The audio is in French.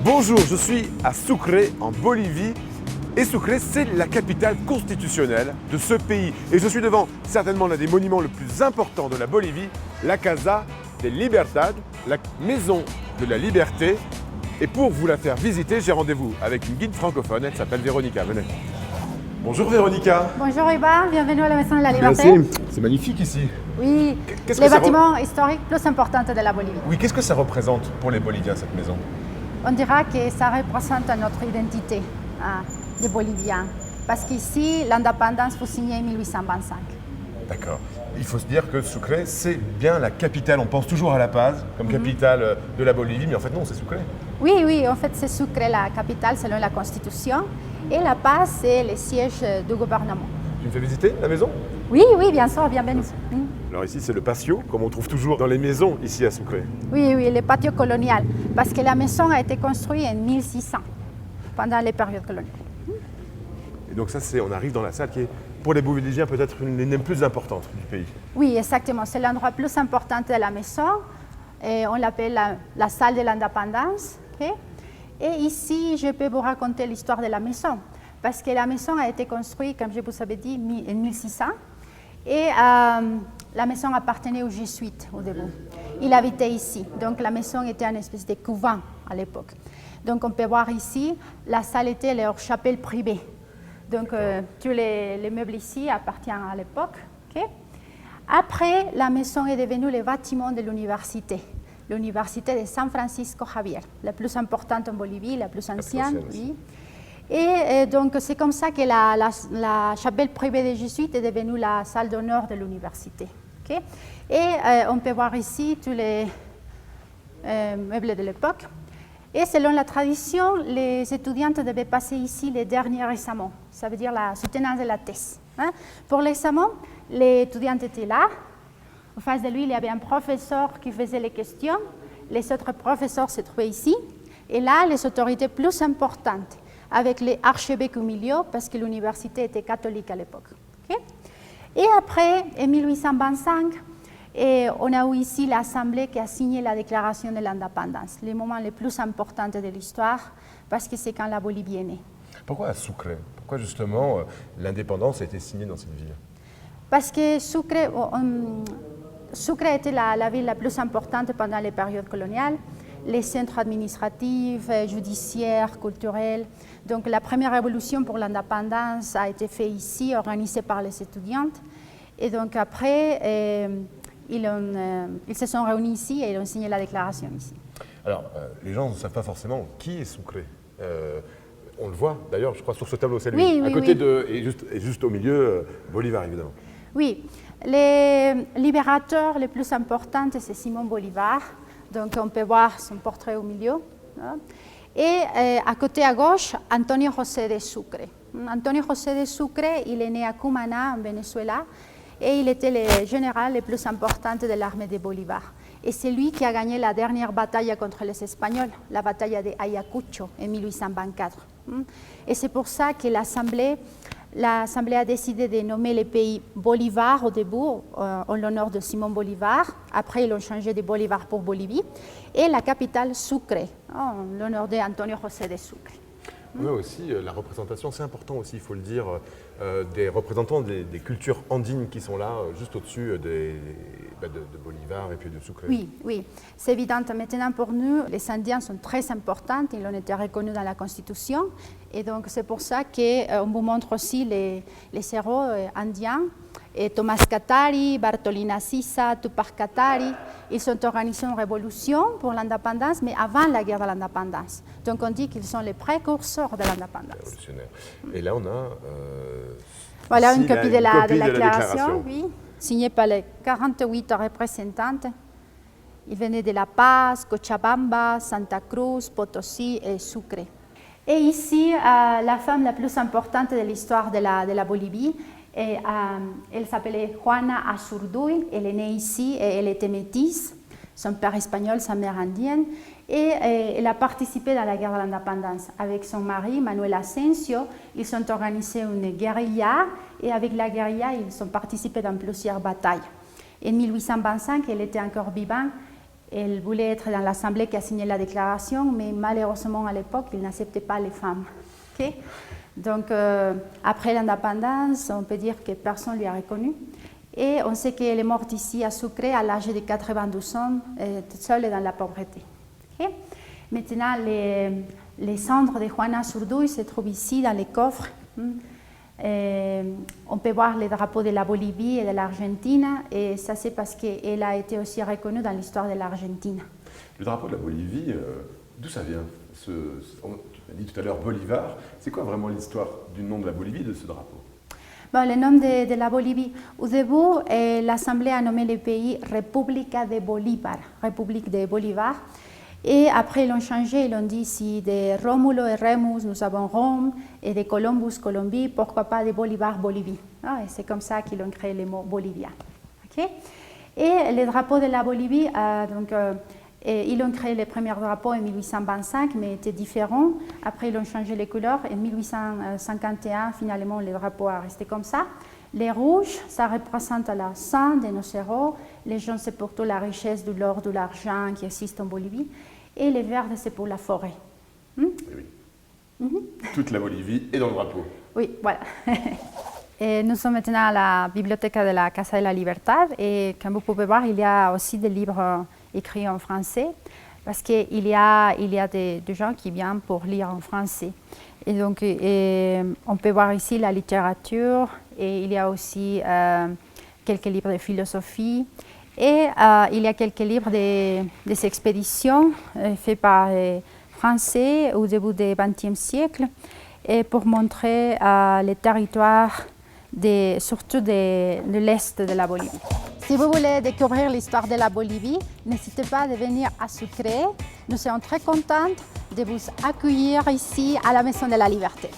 Bonjour, je suis à Sucre, en Bolivie. Et Sucre, c'est la capitale constitutionnelle de ce pays. Et je suis devant certainement l'un des monuments les plus importants de la Bolivie, la Casa de Libertad, la maison de la liberté. Et pour vous la faire visiter, j'ai rendez-vous avec une guide francophone, elle s'appelle Véronica. Venez. Bonjour Véronica. Bonjour Iba, bienvenue à la Maison de la Liberté. Merci, c'est magnifique ici. Oui, Qu'est-ce les que ça bâtiments historiques plus importants de la Bolivie. Oui, qu'est-ce que ça représente pour les Boliviens cette maison? On dira que ça représente notre identité des Boliviens. Parce qu'ici, l'indépendance fut signée en 1825. D'accord. Il faut se dire que Sucre, c'est bien la capitale. On pense toujours à La Paz comme capitale de la Bolivie, mais en fait non, c'est Sucre. Oui, en fait c'est Sucre la capitale selon la Constitution. Et La Paz, c'est le siège du gouvernement. Tu me fais visiter la maison? Oui, bien sûr, bienvenue. Alors ici, c'est le patio, comme on trouve toujours dans les maisons ici à Sucre. Oui, le patio colonial. Parce que la maison a été construite en 1600, pendant les périodes coloniales. Et donc ça, on arrive dans la salle qui est, pour les Boliviens, peut-être une des plus importantes du pays. Oui, exactement. C'est l'endroit plus important de la maison. Et on l'appelle la salle de l'indépendance. Okay? Et ici, je peux vous raconter l'histoire de la maison. Parce que la maison a été construite, comme je vous avais dit, en 1600. Et la maison appartenait aux jésuites au début. Ils habitaient ici. Donc la maison était une espèce de couvent à l'époque. Donc on peut voir ici, la salle était leur chapelle privée. Donc tous les meubles ici appartiennent à l'époque. Okay? Après, la maison est devenue le bâtiment de l'université de San Francisco Javier, la plus importante en Bolivie, la plus ancienne. Oui. Et donc c'est comme ça que la chapelle privée des jésuites est devenue la salle d'honneur de l'université. Okay? Et on peut voir ici tous les meubles de l'époque. Et selon la tradition, les étudiants devaient passer ici les derniers examens. Ça veut dire la soutenance de la thèse. Hein? Pour l'examen, l'étudiant était là. En face de lui, il y avait un professeur qui faisait les questions. Les autres professeurs se trouvaient ici. Et là, les autorités plus importantes, avec les archevêques au milieu, parce que l'université était catholique à l'époque. Okay? Et après, en 1825, on a eu ici l'Assemblée qui a signé la déclaration de l'indépendance, le moment le plus important de l'histoire, parce que c'est quand la Bolivie est née. Pourquoi à Sucre? Pourquoi justement l'indépendance a été signée dans cette ville? Parce que Sucre était la ville la plus importante pendant les périodes coloniales, les centres administratifs, judiciaires, culturels. Donc la première révolution pour l'indépendance a été faite ici, organisée par les étudiants. Et donc après, ils se sont réunis ici et ils ont signé la déclaration ici. Alors, les gens ne savent pas forcément qui est Sucre. On le voit d'ailleurs, je crois, sur ce tableau, c'est lui. Oui, à côté de, et juste au milieu, Bolivar, évidemment. Oui, les libérateurs les plus importants, c'est Simon Bolivar. Donc on peut voir son portrait au milieu. Hein. Et à côté à gauche, Antonio José de Sucre. Antonio José de Sucre, il est né à Cumaná, en Venezuela, et il était le général le plus important de l'armée de Bolivar. Et c'est lui qui a gagné la dernière bataille contre les Espagnols, la bataille de Ayacucho en 1824. Et c'est pour ça que l'Assemblée a décidé de nommer le pays Bolivar au début, en l'honneur de Simon Bolivar. Après, ils l'ont changé de Bolivar pour Bolivie. Et la capitale Sucre, en l'honneur d'Antonio José de Sucre. On a aussi la représentation, c'est important aussi, il faut le dire, des représentants des cultures andines qui sont là, juste au-dessus de Bolivar et puis de Sucre. Oui, c'est évident. Maintenant, pour nous, les Indiens sont très importants, ils ont été reconnus dans la Constitution. Et donc, c'est pour ça qu'on vous montre aussi les héros indiens. Et Thomas Katari, Bartolina Sisa, Tupac Katari, ils ont organisé une révolution pour l'indépendance, mais avant la guerre de l'indépendance. Donc on dit qu'ils sont les précurseurs de l'indépendance. Révolutionnaire. Et là, on a... voilà une copie de la déclaration. déclaration, oui, signée par les 48 représentants. Ils venaient de La Paz, Cochabamba, Santa Cruz, Potosí et Sucre. Et ici, la femme la plus importante de l'histoire de la Bolivie, elle s'appelait Juana Azurduy, elle est née ici et elle était métisse, son père espagnol, sa mère indienne, et elle a participé dans la guerre de l'indépendance. Avec son mari, Manuel Asensio, ils ont organisé une guérilla et avec la guérilla, ils ont participé dans plusieurs batailles. En 1825, elle était encore vivante Elle voulait être dans l'Assemblée qui a signé la déclaration, mais malheureusement à l'époque, ils n'acceptaient pas les femmes. Okay? Donc après l'indépendance, on peut dire que personne ne lui a reconnu. Et on sait qu'elle est morte ici à Sucre à l'âge de 92 ans, toute seule et dans la pauvreté. Okay? Maintenant, les cendres de Juana Zurduy se trouvent ici dans les coffres. On peut voir les drapeaux de la Bolivie et de l'Argentine, et ça c'est parce qu'elle a été aussi reconnue dans l'histoire de l'Argentine. Le drapeau de la Bolivie, d'où ça vient? Tu as dit tout à l'heure Bolivar. C'est quoi vraiment l'histoire du nom de la Bolivie, de ce drapeau? Bon, le nom de la Bolivie, au début, l'Assemblée a nommé le pays República de Bolívar, République de Bolivar. Et après, ils l'ont changé, ils ont dit si de Rómulo et Remus, nous avons Rome, et de Columbus, Colombie, pourquoi pas de Bolivar, Bolivie. Ah, et c'est comme ça qu'ils ont créé le mot bolivien. Okay? Et le drapeau de la Bolivie, ils ont créé le premier drapeau en 1825, mais était différent. Après, ils ont changé les couleurs. En 1851, finalement, le drapeau a resté comme ça. Les rouges, ça représente le sang de nos héros. Les jaunes, c'est pour toute la richesse de l'or, de l'argent qui existe en Bolivie. Et les verts, c'est pour la forêt. Oui. Toute la Bolivie est dans le drapeau. Oui, voilà. Et nous sommes maintenant à la bibliothèque de la Casa de la Libertad. Et comme vous pouvez voir, il y a aussi des livres écrits en français. Parce qu'il y a des gens qui viennent pour lire en français. Et donc, on peut voir ici la littérature. Et il y a aussi quelques livres de philosophie. Et il y a quelques livres des expéditions faits par les Français au début du XXe siècle, et pour montrer les territoires, surtout de l'Est de la Bolivie. Si vous voulez découvrir l'histoire de la Bolivie, n'hésitez pas à venir à Sucre. Nous serons très contentes de vous accueillir ici à la Maison de la Liberté.